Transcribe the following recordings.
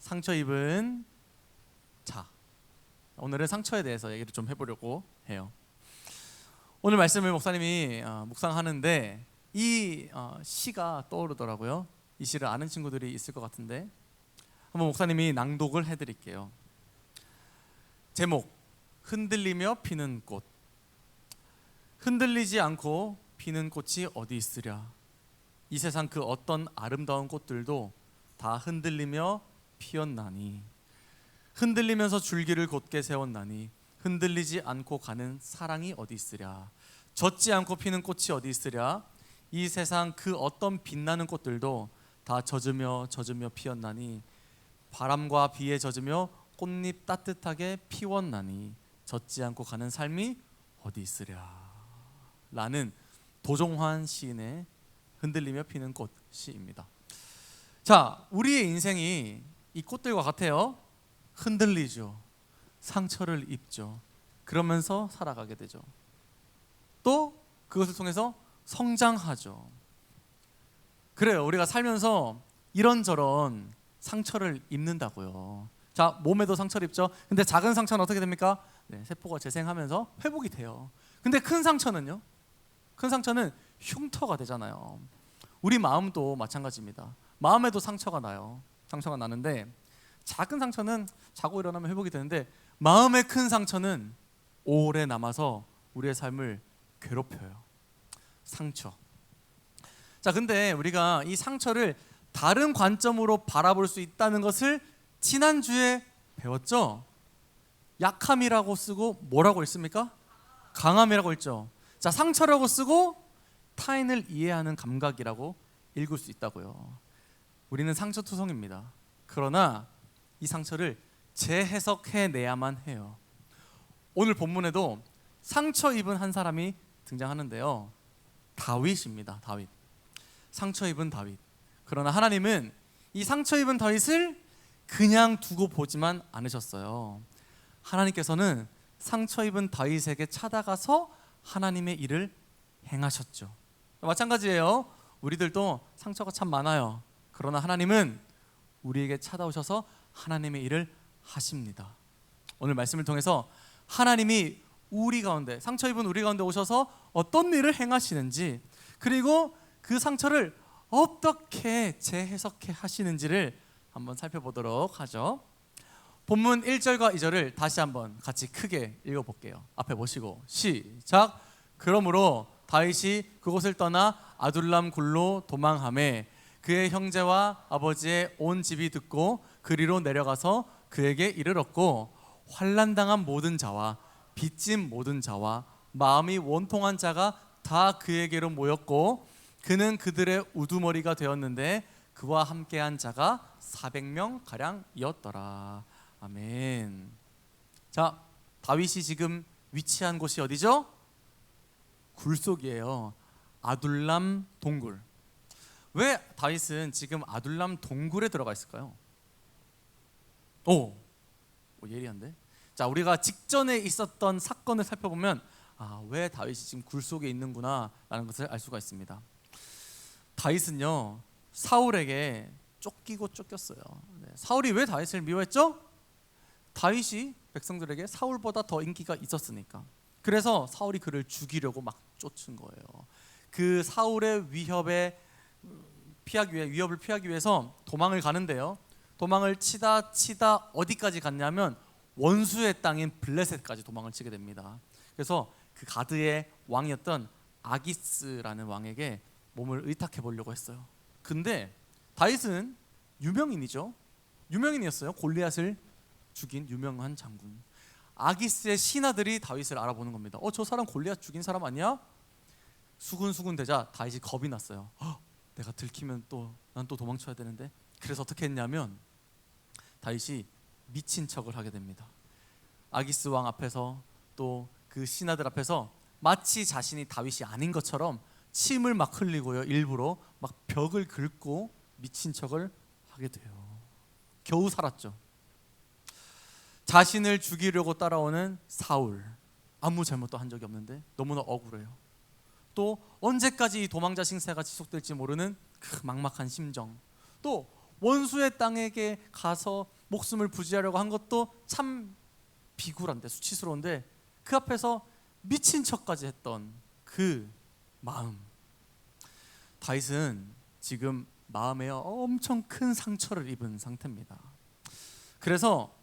상처 입은 자, 오늘은 상처에 대해서 얘기를 좀 해보려고 해요. 오늘 말씀을 목사님이 묵상하는데 이 시가 떠오르더라고요. 이 시를 아는 친구들이 있을 것 같은데 한번 목사님이 낭독을 해드릴게요. 제목: 흔들리며 피는 꽃. 흔들리지 않고 피는 꽃이 어디 있으랴. 이 세상 그 어떤 아름다운 꽃들도 다 흔들리며 피었나니, 흔들리면서 줄기를 곧게 세웠나니 흔들리지 않고 가는 사랑이 어디 있으랴. 젖지 않고 피는 꽃이 어디 있으랴. 이 세상 그 어떤 빛나는 꽃들도 다 젖으며 피었나니, 바람과 비에 젖으며 꽃잎 따뜻하게 피웠나니 젖지 않고 가는 삶이 어디 있으랴. 라는 도종환 시인의 흔들리며 피는 꽃 시입니다. 자, 우리의 인생이 이 꽃들과 같아요. 흔들리죠. 상처를 입죠. 그러면서 살아가게 되죠. 또 그것을 통해서 성장하죠. 그래요. 우리가 살면서 이런저런 상처를 입는다고요. 자, 몸에도 상처를 입죠. 근데 작은 상처는 어떻게 됩니까? 세포가 재생하면서 회복이 돼요. 근데 큰 상처는요? 큰 상처는 흉터가 되잖아요. 우리 마음도 마찬가지입니다. 마음에도 상처가 나요. 상처가 나는데 작은 상처는 자고 일어나면 회복이 되는데 마음의 큰 상처는 오래 남아서 우리의 삶을 괴롭혀요. 상처. 자, 근데 우리가 이 상처를 다른 관점으로 바라볼 수 있다는 것을 지난주에 배웠죠? 약함이라고 쓰고 뭐라고 읽습니까? 강함이라고 읽죠. 자, 상처라고 쓰고 타인을 이해하는 감각이라고 읽을 수 있다고요. 우리는 상처투성입니다. 그러나 이 상처를 재해석해내야만 해요. 오늘 본문에도 상처 입은 한 사람이 등장하는데요. 다윗입니다. 다윗. 상처 입은 다윗. 그러나 하나님은 이 상처 입은 다윗을 그냥 두고 보지만 않으셨어요. 하나님께서는 상처 입은 다윗에게 찾아가서 하나님의 일을 행하셨죠. 마찬가지예요. 우리들도 상처가 참 많아요. 그러나 하나님은 우리에게 찾아오셔서 하나님의 일을 하십니다. 오늘 말씀을 통해서 하나님이 우리 가운데, 상처 입은 우리 가운데 오셔서 어떤 일을 행하시는지, 그리고 그 상처를 어떻게 재해석해 하시는지를 한번 살펴보도록 하죠. 본문 1절과 2절을 다시 한번 같이 크게 읽어볼게요. 앞에 보시고 시작. 그러므로 다윗이 그곳을 떠나 아둘람 굴로 도망하매 그의 형제와 아버지의 온 집이 듣고 그리로 내려가서 그에게 이르렀고, 환난당한 모든 자와 빚진 모든 자와 마음이 원통한 자가 다 그에게로 모였고 그는 그들의 우두머리가 되었는데 그와 함께한 자가 400명 가량이었더라. 아멘. 자, 다윗이 지금 위치한 곳이 어디죠? 굴속이에요. 아둘람 동굴. 왜 다윗은 지금 아둘람 동굴에 들어가 있을까요? 예리한데? 자, 우리가 직전에 있었던 사건을 살펴보면 왜 다윗이 지금 굴속에 있는구나 라는 것을 알 수가 있습니다. 다윗은요, 사울에게 쫓기고 쫓겼어요. 사울이 왜 다윗을 미워했죠? 다윗이 백성들에게 사울보다 더 인기가 있었으니까. 그래서 사울이 그를 죽이려고 막 쫓은 거예요. 그 사울의 위협을 피하기 위해서 도망을 가는데요. 도망을 치다 어디까지 갔냐면 원수의 땅인 블레셋까지 도망을 치게 됩니다. 그래서 그 가드의 왕이었던 아기스라는 왕에게 몸을 의탁해 보려고 했어요. 근데 다윗은 유명인이었어요. 골리앗을 죽인 유명한 장군. 아기스의 신하들이 다윗을 알아보는 겁니다. 저 사람 골리앗 죽인 사람 아니야? 수군수군 되자 다윗이 겁이 났어요. 내가 들키면 난 또 도망쳐야 되는데. 그래서 어떻게 했냐면 다윗이 미친 척을 하게 됩니다. 아기스 왕 앞에서 또 그 신하들 앞에서 마치 자신이 다윗이 아닌 것처럼 침을 막 흘리고요. 일부러 막 벽을 긁고 미친 척을 하게 돼요. 겨우 살았죠. 자신을 죽이려고 따라오는 사울, 아무 잘못도 한 적이 없는데 너무나 억울해요. 또 언제까지 이 도망자 신세가 지속될지 모르는 그 막막한 심정, 또 원수의 땅에게 가서 목숨을 부지하려고 한 것도 참 비굴한데, 수치스러운데 그 앞에서 미친 척까지 했던 그 마음. 다윗은 지금 마음에 엄청 큰 상처를 입은 상태입니다. 그래서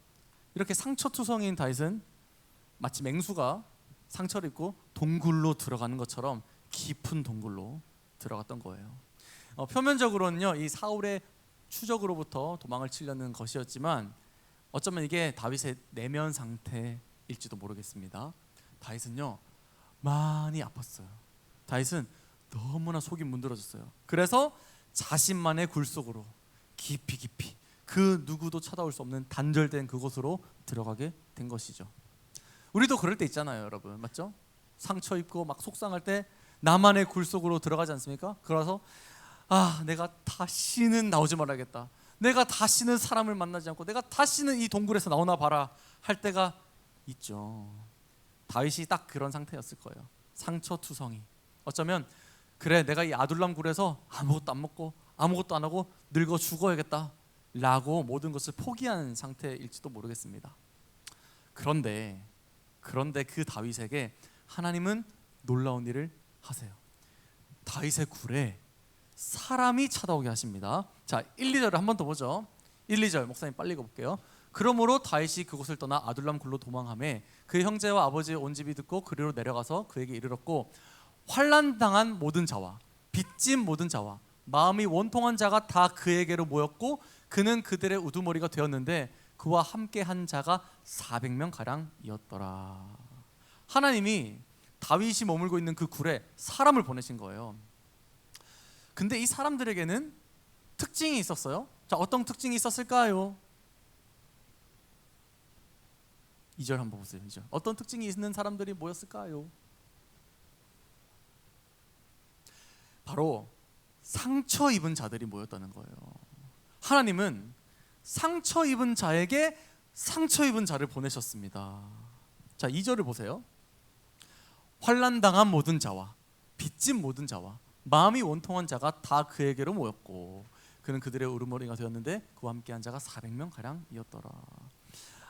이렇게 상처투성인 다윗은 마치 맹수가 상처를 입고 동굴로 들어가는 것처럼 깊은 동굴로 들어갔던 거예요. 표면적으로는요, 이 사울의 추적으로부터 도망을 치려는 것이었지만 어쩌면 이게 다윗의 내면 상태일지도 모르겠습니다. 다윗은요, 많이 아팠어요. 다윗은 너무나 속이 문드러졌어요. 그래서 자신만의 굴 속으로 깊이 그 누구도 찾아올 수 없는 단절된 그곳으로 들어가게 된 것이죠. 우리도 그럴 때 있잖아요, 여러분. 맞죠? 상처 입고 막 속상할 때 나만의 굴 속으로 들어가지 않습니까? 그래서 내가 다시는 나오지 말아야겠다, 내가 다시는 사람을 만나지 않고 내가 다시는 이 동굴에서 나오나 봐라 할 때가 있죠. 다윗이 딱 그런 상태였을 거예요. 상처투성이. 어쩌면 그래, 내가 이 아둘람 굴에서 아무것도 안 먹고 아무것도 안 하고 늙어 죽어야겠다 라고 모든 것을 포기한 상태일지도 모르겠습니다. 그런데 그 다윗에게 하나님은 놀라운 일을 하세요. 다윗의 굴에 사람이 찾아오게 하십니다. 자, 1, 2절을 한 번 더 보죠. 1, 2절 목사님 빨리 읽어볼게요. 그러므로 다윗이 그곳을 떠나 아둘람 굴로 도망하매 그 형제와 아버지의 온 집이 듣고 그리로 내려가서 그에게 이르렀고, 환난당한 모든 자와 빚진 모든 자와 마음이 원통한 자가 다 그에게로 모였고 그는 그들의 우두머리가 되었는데 그와 함께 한 자가 400명 가량이었더라. 하나님이 다윗이 머물고 있는 그 굴에 사람을 보내신 거예요. 근데 이 사람들에게는 특징이 있었어요. 자, 어떤 특징이 있었을까요? 2절 한번 보세요. 2절. 어떤 특징이 있는 사람들이 모였을까요? 바로 상처 입은 자들이 모였다는 거예요. 하나님은 상처 입은 자에게 상처 입은 자를 보내셨습니다. 자, 2절을 보세요. 환난당한 모든 자와 빚진 모든 자와 마음이 원통한 자가 다 그에게로 모였고 그는 그들의 우두머리가 되었는데 그와 함께한 자가 400명 가량이었더라.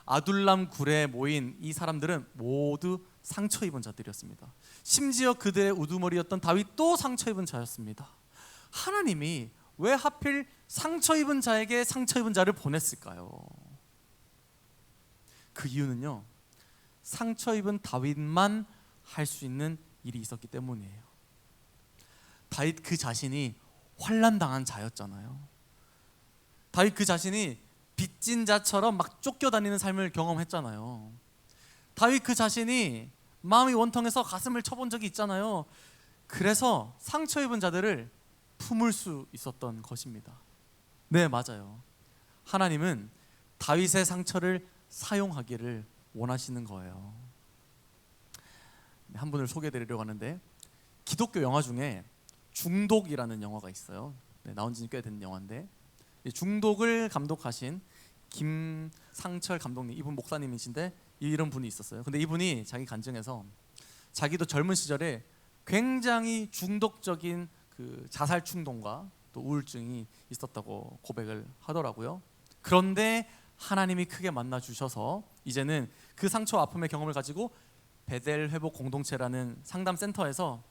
아둘람 굴에 모인 이 사람들은 모두 상처 입은 자들이었습니다. 심지어 그들의 우두머리였던 다윗도 상처 입은 자였습니다. 하나님이 왜 하필 상처 입은 자에게 상처 입은 자를 보냈을까요? 그 이유는요, 상처 입은 다윗만 할 수 있는 일이 있었기 때문이에요. 다윗 그 자신이 환난당한 자였잖아요. 다윗 그 자신이 빚진 자처럼 막 쫓겨다니는 삶을 경험했잖아요. 다윗 그 자신이 마음이 원통해서 가슴을 쳐본 적이 있잖아요. 그래서 상처 입은 자들을 품을 수 있었던 것입니다. 네, 맞아요. 하나님은 다윗의 상처를 사용하기를 원하시는 거예요. 한 분을 소개해드리려고 하는데, 기독교 영화 중에 중독이라는 영화가 있어요. 네, 나온 지 꽤 된 영화인데 중독을 감독하신 김상철 감독님, 이분 목사님이신데 이런 분이 있었어요. 근데 이분이 자기 간증에서 자기도 젊은 시절에 굉장히 중독적인 그 자살 충동과 또 우울증이 있었다고 고백을 하더라고요. 그런데 하나님이 크게 만나 주셔서 이제는 그 상처와 아픔의 경험을 가지고 베델 회복 공동체라는 상담 센터에서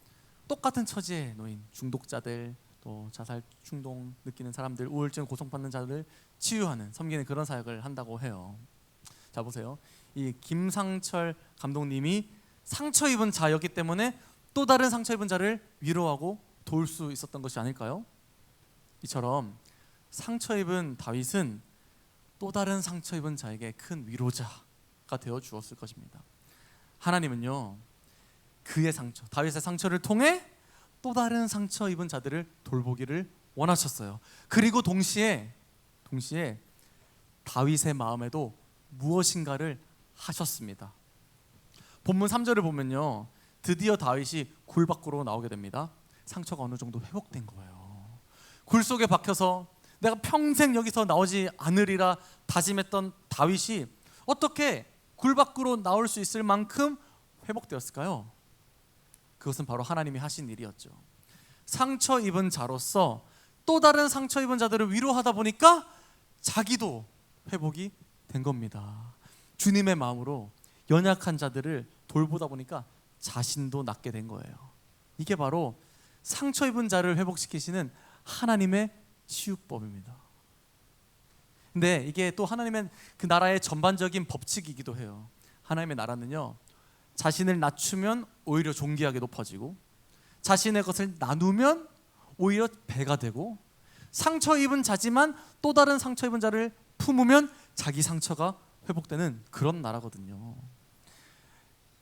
똑같은 처지에 놓인 중독자들, 또 자살 충동 느끼는 사람들, 우울증 고통받는 자들을 치유하는, 섬기는 그런 사역을 한다고 해요. 자, 보세요. 이 김상철 감독님이 상처 입은 자였기 때문에 또 다른 상처 입은 자를 위로하고 도울 수 있었던 것이 아닐까요? 이처럼 상처 입은 다윗은 또 다른 상처 입은 자에게 큰 위로자가 되어 주었을 것입니다. 하나님은요, 그의 상처, 다윗의 상처를 통해 또 다른 상처 입은 자들을 돌보기를 원하셨어요. 그리고 동시에 다윗의 마음에도 무엇인가를 하셨습니다. 본문 3절을 보면요, 드디어 다윗이 굴 밖으로 나오게 됩니다. 상처가 어느 정도 회복된 거예요. 굴 속에 박혀서 내가 평생 여기서 나오지 않으리라 다짐했던 다윗이 어떻게 굴 밖으로 나올 수 있을 만큼 회복되었을까요? 그것은 바로 하나님이 하신 일이었죠. 상처 입은 자로서 또 다른 상처 입은 자들을 위로하다 보니까 자기도 회복이 된 겁니다. 주님의 마음으로 연약한 자들을 돌보다 보니까 자신도 낫게 된 거예요. 이게 바로 상처 입은 자를 회복시키시는 하나님의 치유법입니다. 근데 이게 또 하나님의 그 나라의 전반적인 법칙이기도 해요. 하나님의 나라는요, 자신을 낮추면 오히려 존귀하게 높아지고, 자신의 것을 나누면 오히려 배가 되고, 상처 입은 자지만 또 다른 상처 입은 자를 품으면 자기 상처가 회복되는 그런 나라거든요.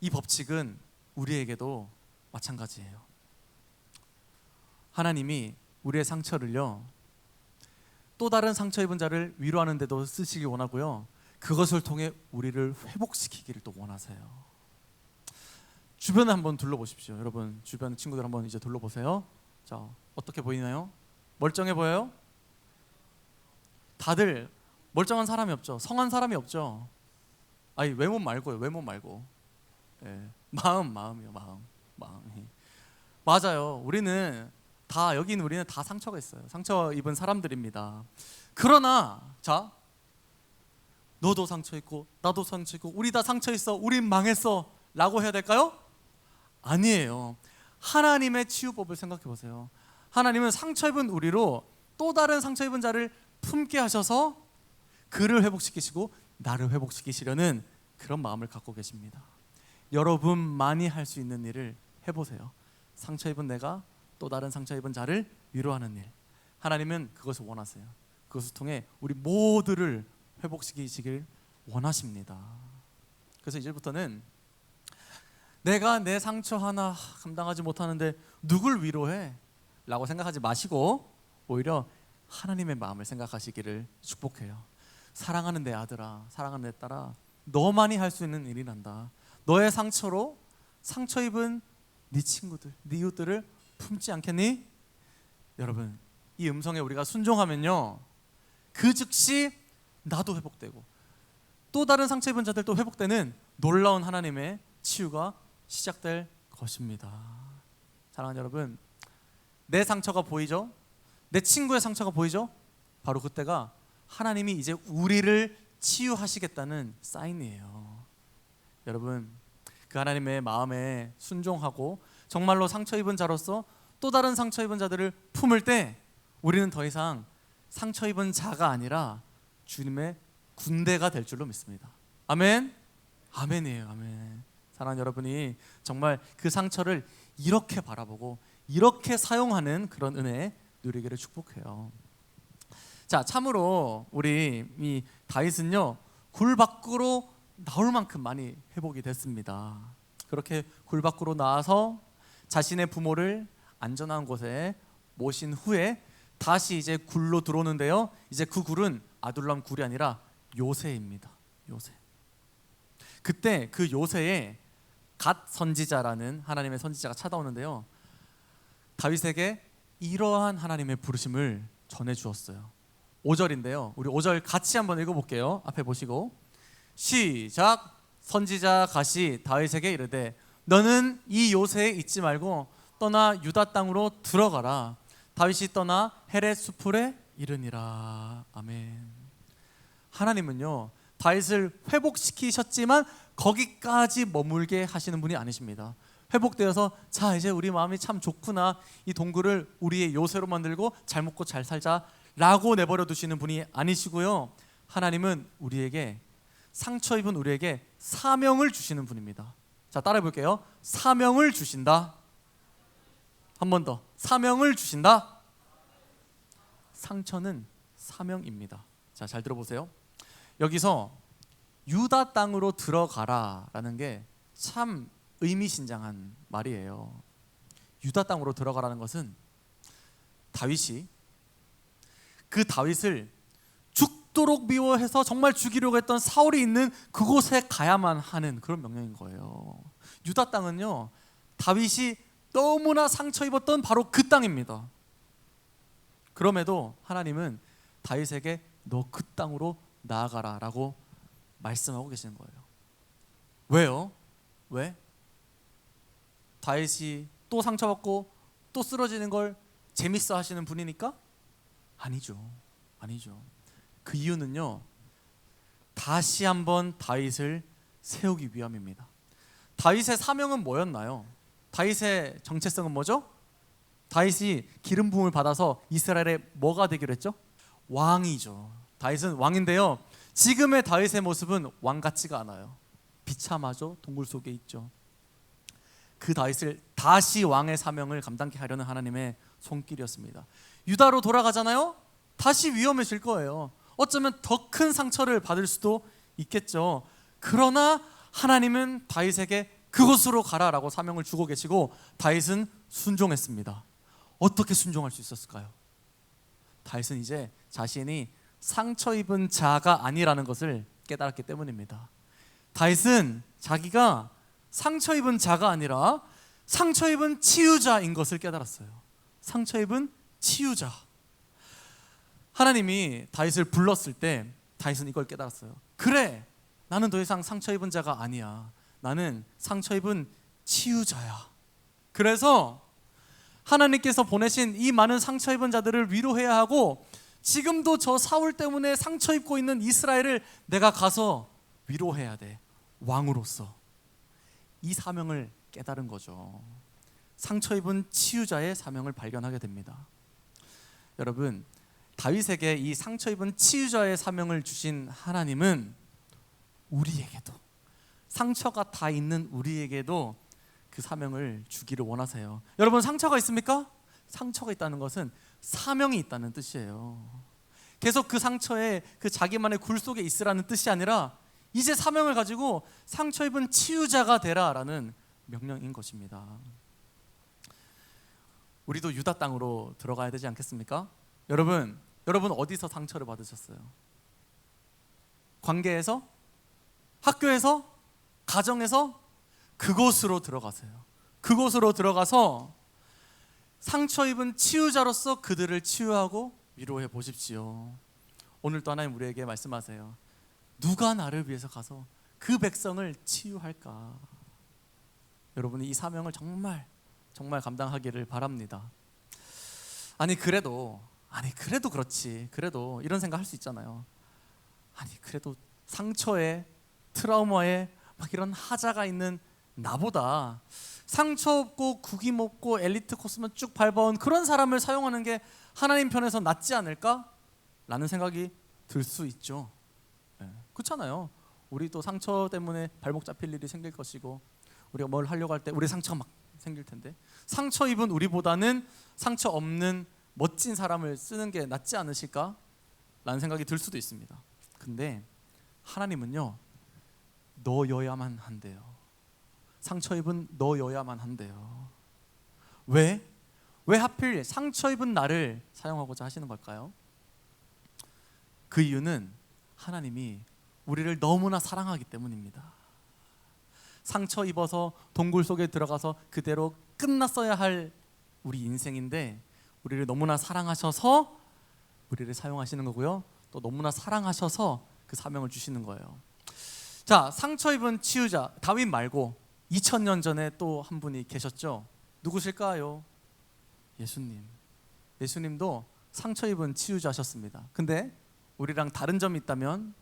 이 법칙은 우리에게도 마찬가지예요. 하나님이 우리의 상처를요, 또 다른 상처 입은 자를 위로하는 데도 쓰시길 원하고요, 그것을 통해 우리를 회복시키기를 또 원하세요. 주변을 한번 둘러보십시오. 여러분 주변 친구들 한번 이제 둘러보세요. 자, 어떻게 보이나요? 멀쩡해 보여요? 다들 멀쩡한 사람이 없죠. 성한 사람이 없죠. 아니, 외모 말고요. 외모 말고. 예. 마음이요. 마음이. 맞아요. 우리는 다 상처가 있어요. 상처 입은 사람들입니다. 그러나 자, 너도 상처 있고 나도 상처 있고 우리 다 상처 있어. 우린 망했어. 라고 해야 될까요? 아니에요. 하나님의 치유법을 생각해 보세요. 하나님은 상처 입은 우리로 또 다른 상처 입은 자를 품게 하셔서 그를 회복시키시고 나를 회복시키시려는 그런 마음을 갖고 계십니다. 여러분만이 할 수 있는 일을 해보세요. 상처 입은 내가 또 다른 상처 입은 자를 위로하는 일. 하나님은 그것을 원하세요. 그것을 통해 우리 모두를 회복시키시길 원하십니다. 그래서 이제부터는 내가 내 상처 하나 감당하지 못하는데 누굴 위로해? 라고 생각하지 마시고 오히려 하나님의 마음을 생각하시기를 축복해요. 사랑하는 내 아들아, 사랑하는 내 딸아, 너만이 할 수 있는 일이란다. 너의 상처로 상처 입은 네 친구들, 네 이웃들을 품지 않겠니? 여러분, 이 음성에 우리가 순종하면요, 그 즉시 나도 회복되고 또 다른 상처 입은 자들도 회복되는 놀라운 하나님의 치유가 시작될 것입니다. 사랑하는 여러분, 내 상처가 보이죠? 내 친구의 상처가 보이죠? 바로 그때가 하나님이 이제 우리를 치유하시겠다는 사인이에요. 여러분, 그 하나님의 마음에 순종하고 정말로 상처 입은 자로서 또 다른 상처 입은 자들을 품을 때 우리는 더 이상 상처 입은 자가 아니라 주님의 군대가 될 줄로 믿습니다. 아멘? 아멘이에요. 아멘. 사랑하는 여러분이 정말 그 상처를 이렇게 바라보고 이렇게 사용하는 그런 은혜 누리기를 축복해요. 자, 참으로 우리 이 다윗은요, 굴 밖으로 나올 만큼 많이 회복이 됐습니다. 그렇게 굴 밖으로 나와서 자신의 부모를 안전한 곳에 모신 후에 다시 이제 굴로 들어오는데요, 이제 그 굴은 아둘람 굴이 아니라 요새입니다. 요새. 그때 그 요새에 갓 선지자라는 하나님의 선지자가 찾아오는데요, 다윗에게 이러한 하나님의 부르심을 전해 주었어요. 5절인데요. 우리 5절 같이 한번 읽어볼게요. 앞에 보시고 시작. 선지자 갓이 다윗에게 이르되 너는 이 요새에 있지 말고 떠나 유다 땅으로 들어가라. 다윗이 떠나 헤렛 수풀에 이르니라. 아멘. 하나님은요, 다윗을 회복시키셨지만 거기까지 머물게 하시는 분이 아니십니다. 회복되어서 자, 이제 우리 마음이 참 좋구나, 이 동굴을 우리의 요새로 만들고 잘 먹고 잘 살자 라고 내버려 두시는 분이 아니시고요, 하나님은 우리에게, 상처 입은 우리에게 사명을 주시는 분입니다. 자, 따라해 볼게요. 사명을 주신다. 한 번 더. 사명을 주신다. 상처는 사명입니다. 자, 잘 들어보세요. 여기서 유다 땅으로 들어가라 라는 게 참 의미심장한 말이에요. 유다 땅으로 들어가라는 것은 다윗이 그 다윗을 죽도록 미워해서 정말 죽이려고 했던 사울이 있는 그곳에 가야만 하는 그런 명령인 거예요. 유다 땅은요, 다윗이 너무나 상처 입었던 바로 그 땅입니다. 그럼에도 하나님은 다윗에게 너 그 땅으로 나아가라 라고 말씀하고 계시는 거예요. 왜요? 왜? 다윗이 또 상처받고 또 쓰러지는 걸 재밌어 하시는 분이니까? 아니죠. 그 이유는요, 다시 한번 다윗을 세우기 위함입니다. 다윗의 사명은 뭐였나요? 다윗의 정체성은 뭐죠? 다윗이 기름 부음을 받아서 이스라엘의 뭐가 되기로 했죠? 왕이죠. 다윗은 왕인데요, 지금의 다윗의 모습은 왕 같지가 않아요. 비참하죠. 동굴 속에 있죠. 그 다윗을 다시 왕의 사명을 감당케 하려는 하나님의 손길이었습니다. 유다로 돌아가잖아요. 다시 위험해질 거예요. 어쩌면 더 큰 상처를 받을 수도 있겠죠. 그러나 하나님은 다윗에게 그곳으로 가라라고 사명을 주고 계시고 다윗은 순종했습니다. 어떻게 순종할 수 있었을까요? 다윗은 이제 자신이 상처 입은 자가 아니라는 것을 깨달았기 때문입니다. 다윗은 자기가 상처 입은 자가 아니라 상처 입은 치유자인 것을 깨달았어요. 상처 입은 치유자. 하나님이 다윗을 불렀을 때 다윗은 이걸 깨달았어요. 그래, 나는 더 이상 상처 입은 자가 아니야. 나는 상처 입은 치유자야. 그래서 하나님께서 보내신 이 많은 상처 입은 자들을 위로해야 하고, 지금도 저 사울 때문에 상처 입고 있는 이스라엘을 내가 가서 위로해야 돼. 왕으로서. 이 사명을 깨달은 거죠. 상처 입은 치유자의 사명을 발견하게 됩니다. 여러분, 다윗에게 이 상처 입은 치유자의 사명을 주신 하나님은 우리에게도, 상처가 다 있는 우리에게도 그 사명을 주기를 원하세요. 여러분, 상처가 있습니까? 상처가 있다는 것은 사명이 있다는 뜻이에요. 계속 그 상처에 그 자기만의 굴 속에 있으라는 뜻이 아니라 이제 사명을 가지고 상처 입은 치유자가 되라라는 명령인 것입니다. 우리도 유다 땅으로 들어가야 되지 않겠습니까? 여러분 어디서 상처를 받으셨어요? 관계에서? 학교에서? 가정에서? 그곳으로 들어가세요. 그곳으로 들어가서 상처 입은 치유자로서 그들을 치유하고 위로해 보십시오. 오늘도 하나님 우리에게 말씀하세요. 누가 나를 위해서 가서 그 백성을 치유할까? 여러분이 이 사명을 정말 감당하기를 바랍니다. 아니 그래도 그렇지. 그래도 이런 생각 할 수 있잖아요. 아니 그래도 상처에, 트라우마에 막 이런 하자가 있는 나보다 상처 없고 구김 없고 엘리트 코스만 쭉 밟아온 그런 사람을 사용하는 게 하나님 편에서 낫지 않을까? 라는 생각이 들 수 있죠. 그렇잖아요. 우리도 상처 때문에 발목 잡힐 일이 생길 것이고, 우리가 뭘 하려고 할 때 우리 상처가 막 생길 텐데, 상처 입은 우리보다는 상처 없는 멋진 사람을 쓰는 게 낫지 않으실까? 라는 생각이 들 수도 있습니다. 근데 하나님은요, 너여야만 한대요. 상처 입은 너여야만 한대요. 왜 하필 상처 입은 나를 사용하고자 하시는 걸까요? 그 이유는 하나님이 우리를 너무나 사랑하기 때문입니다. 상처 입어서 동굴 속에 들어가서 그대로 끝났어야 할 우리 인생인데, 우리를 너무나 사랑하셔서 우리를 사용하시는 거고요, 또 너무나 사랑하셔서 그 사명을 주시는 거예요. 자, 상처 입은 치유자 다윗 말고 2000년 전에 또 한 분이 계셨죠. 누구실까요? 예수님도 상처 입은 치유자셨습니다. 근데 우리랑 다른 점이 있다면,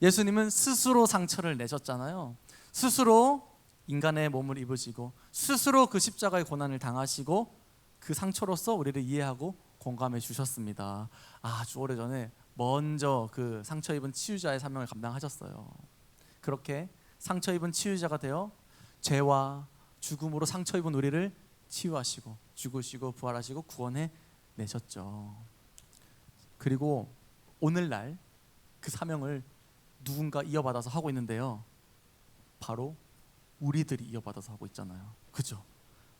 예수님은 스스로 상처를 내셨잖아요. 스스로 인간의 몸을 입으시고 스스로 그 십자가의 고난을 당하시고 그 상처로서 우리를 이해하고 공감해 주셨습니다. 아주 오래전에 먼저 그 상처 입은 치유자의 사명을 감당하셨어요. 그렇게 상처 입은 치유자가 되어 죄와 죽음으로 상처 입은 우리를 치유하시고 죽으시고 부활하시고 구원해 내셨죠. 그리고 오늘날 그 사명을 누군가 이어받아서 하고 있는데요, 바로 우리들이 이어받아서 하고 있잖아요. 그죠?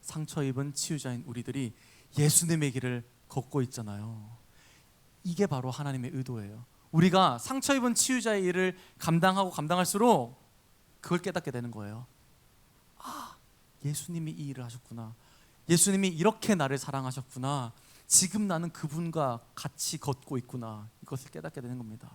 상처 입은 치유자인 우리들이 예수님의 길을 걷고 있잖아요. 이게 바로 하나님의 의도예요. 우리가 상처 입은 치유자의 일을 감당할수록 그걸 깨닫게 되는 거예요. 예수님이 이 일을 하셨구나. 예수님이 이렇게 나를 사랑하셨구나. 지금 나는 그분과 같이 걷고 있구나. 이것을 깨닫게 되는 겁니다.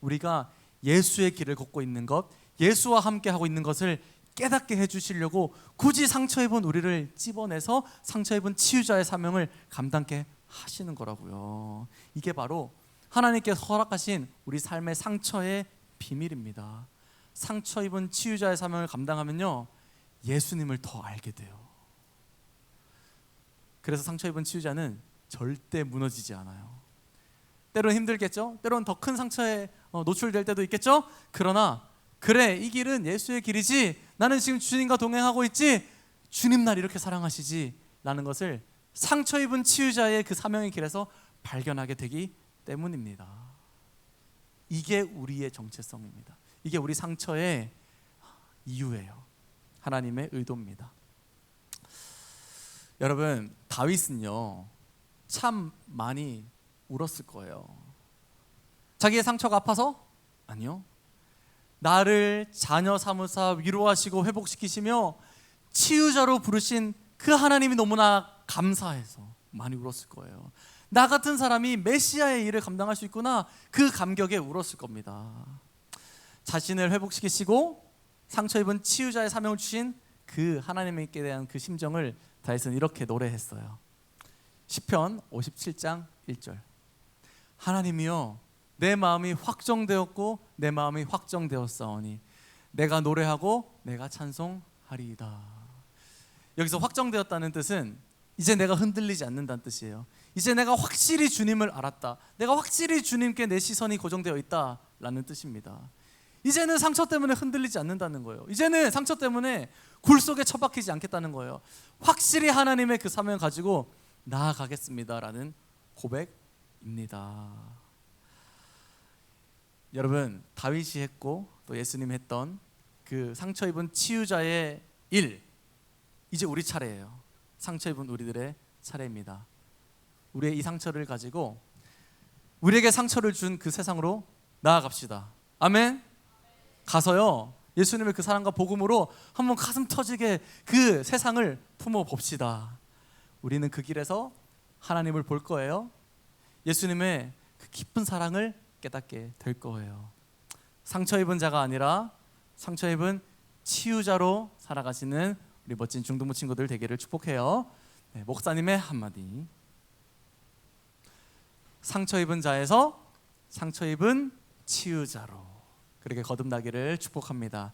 우리가 예수의 길을 걷고 있는 것, 예수와 함께 하고 있는 것을 깨닫게 해주시려고 굳이 상처 입은 우리를 찝어내서 상처 입은 치유자의 사명을 감당케 하시는 거라고요. 이게 바로 하나님께서 허락하신 우리 삶의 상처의 비밀입니다. 상처 입은 치유자의 사명을 감당하면요, 예수님을 더 알게 돼요. 그래서 상처 입은 치유자는 절대 무너지지 않아요. 때로는 힘들겠죠? 때로는 더 큰 상처에 노출될 때도 있겠죠? 그러나 그래, 이 길은 예수의 길이지, 나는 지금 주님과 동행하고 있지, 주님 날 이렇게 사랑하시지 라는 것을 상처 입은 치유자의 그 사명의 길에서 발견하게 되기 때문입니다. 이게 우리의 정체성입니다. 이게 우리 상처의 이유예요. 하나님의 의도입니다. 여러분, 다윗은요 참 많이 울었을 거예요. 자기의 상처가 아파서? 아니요. 나를 자녀 삼으사 위로하시고 회복시키시며 치유자로 부르신 그 하나님이 너무나 감사해서 많이 울었을 거예요. 나 같은 사람이 메시아의 일을 감당할 수 있구나, 그 감격에 울었을 겁니다. 자신을 회복시키시고 상처 입은 치유자의 사명을 주신 그 하나님께 대한 그 심정을 다윗은 이렇게 노래했어요. 시편 57장 1절. 하나님이여, 내 마음이 확정되었고 내 마음이 확정되었사오니 내가 노래하고 내가 찬송하리이다. 여기서 확정되었다는 뜻은 이제 내가 흔들리지 않는다는 뜻이에요. 이제 내가 확실히 주님을 알았다, 내가 확실히 주님께 내 시선이 고정되어 있다라는 뜻입니다. 이제는 상처 때문에 흔들리지 않는다는 거예요. 이제는 상처 때문에 굴 속에 처박히지 않겠다는 거예요. 확실히 하나님의 그 사명을 가지고 나아가겠습니다라는 고백입니다. 여러분, 다윗이 했고 또 예수님이 했던 그 상처 입은 치유자의 일, 이제 우리 차례예요. 상처 입은 우리들의 차례입니다. 우리의 이 상처를 가지고 우리에게 상처를 준 그 세상으로 나아갑시다. 아멘. 가서요, 예수님의 그 사랑과 복음으로 한번 가슴 터지게 그 세상을 품어봅시다. 우리는 그 길에서 하나님을 볼 거예요. 예수님의 그 깊은 사랑을 깨닫게 될 거예요. 상처 입은 자가 아니라 상처 입은 치유자로 살아가시는 우리 멋진 중등부 친구들 되기를 축복해요. 네, 목사님의 한마디. 상처 입은 자에서 상처 입은 치유자로 그렇게 거듭나기를 축복합니다.